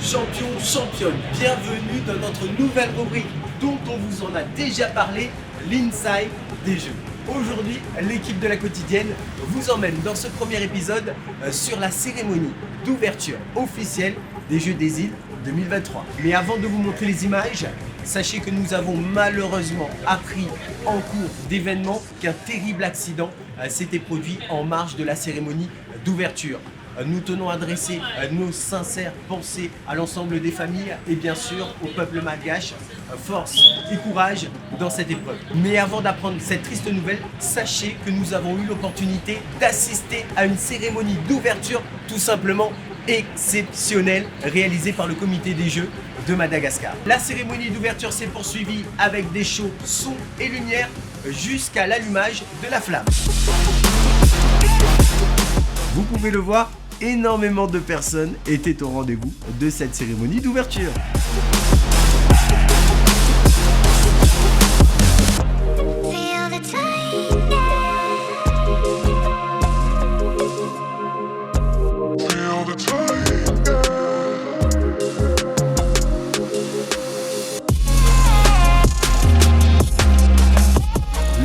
champions, championnes, bienvenue dans notre nouvelle rubrique dont on vous en a déjà parlé, l'Inside des Jeux. Aujourd'hui, l'équipe de la quotidienne vous emmène dans ce premier épisode sur la cérémonie d'ouverture officielle des Jeux des Îles 2023. Mais avant de vous montrer les images, sachez que nous avons malheureusement appris en cours d'événement qu'un terrible accident s'était produit en marge de la cérémonie d'ouverture. Nous tenons à adresser nos sincères pensées à l'ensemble des familles et bien sûr au peuple malgache. Force et courage dans cette épreuve. Mais avant d'apprendre cette triste nouvelle, sachez que nous avons eu l'opportunité d'assister à une cérémonie d'ouverture tout simplement exceptionnelle réalisée par le comité des Jeux de Madagascar. La cérémonie d'ouverture s'est poursuivie avec des shows son et lumière jusqu'à l'allumage de la flamme. Vous pouvez le voir, énormément de personnes étaient au rendez-vous de cette cérémonie d'ouverture.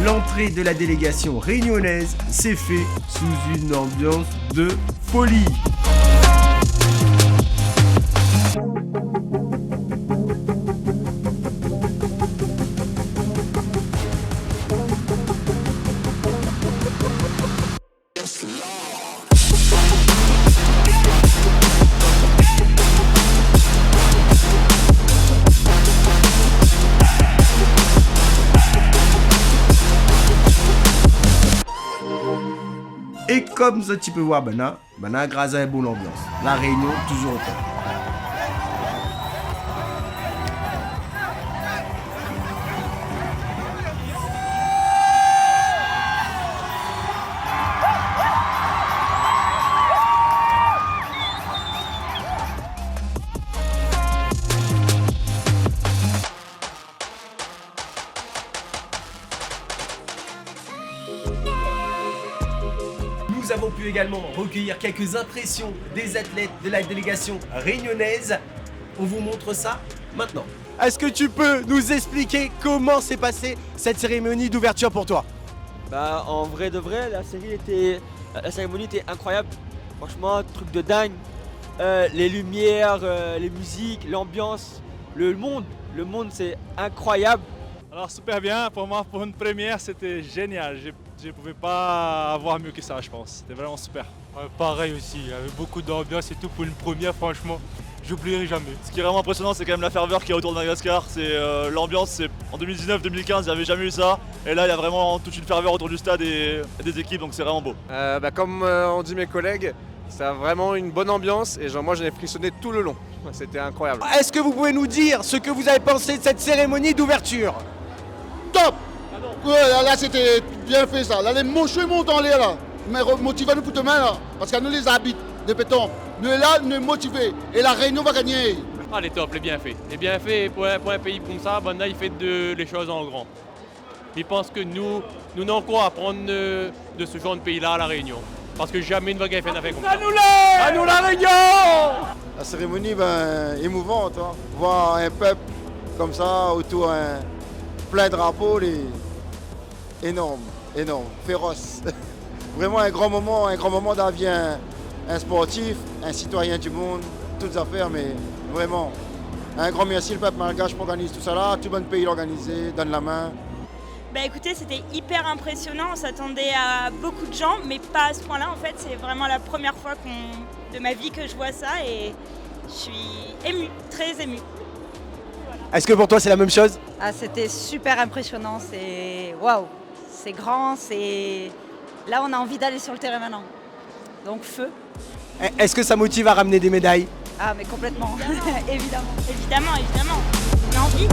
L'entrée de la délégation réunionnaise s'est faite sous une ambiance de folie. Et comme ça tu peux voir, grâce à une bonne ambiance. La Réunion, toujours au top. Nous avons pu également recueillir quelques impressions des athlètes de la délégation réunionnaise. On vous montre ça maintenant. Est-ce que tu peux nous expliquer comment s'est passée cette cérémonie d'ouverture pour toi? En vrai de vrai, la cérémonie était incroyable. Franchement, truc de dingue. Les lumières, les musiques, l'ambiance, le monde c'est incroyable. Alors super bien, pour moi pour une première c'était génial, je ne pouvais pas avoir mieux que ça je pense, c'était vraiment super. Pareil aussi, il y avait beaucoup d'ambiance et tout pour une première franchement, j'oublierai jamais. Ce qui est vraiment impressionnant c'est quand même la ferveur qu'il y a autour de Madagascar, c'est l'ambiance, en 2019-2015 il n'y avait jamais eu ça, et là il y a vraiment toute une ferveur autour du stade et des équipes donc c'est vraiment beau. Comme ont dit mes collègues, ça a vraiment une bonne ambiance et moi j'en ai frissonné tout le long, c'était incroyable. Est-ce que vous pouvez nous dire ce que vous avez pensé de cette cérémonie d'ouverture? Top! Ouais, là c'était bien fait ça. Là les mocheux montent en l'air là. Mais motivez-nous pour demain là. Parce qu'elle nous les habite de béton. Nous là, nous motivés. Et la Réunion va gagner. Ah les top, les bienfaits. Les bienfaits pour un pays comme ça, maintenant il fait les choses en grand. Il pense que nous n'avons quoi à apprendre de ce genre de pays là à la Réunion. Parce que jamais une vague fait n'a fait comme ça. À nous la Réunion! La cérémonie émouvante. Hein. Voir un peuple comme ça autour plein de drapeaux, énorme, féroce. Vraiment un grand moment d'avis, un sportif, un citoyen du monde, toutes affaires, mais vraiment un grand merci le peuple malgache pour organiser tout ça là, tout bon pays l'organiser, donne la main. Écoutez, c'était hyper impressionnant, on s'attendait à beaucoup de gens, mais pas à ce point-là en fait, c'est vraiment la première fois de ma vie que je vois ça et je suis émue, très émue. Est-ce que pour toi c'est la même chose? C'était super impressionnant, c'est waouh, c'est grand, là on a envie d'aller sur le terrain maintenant. Donc feu. Est-ce que ça motive à ramener des médailles? Ah mais complètement, évidemment. Évidemment, on a envie.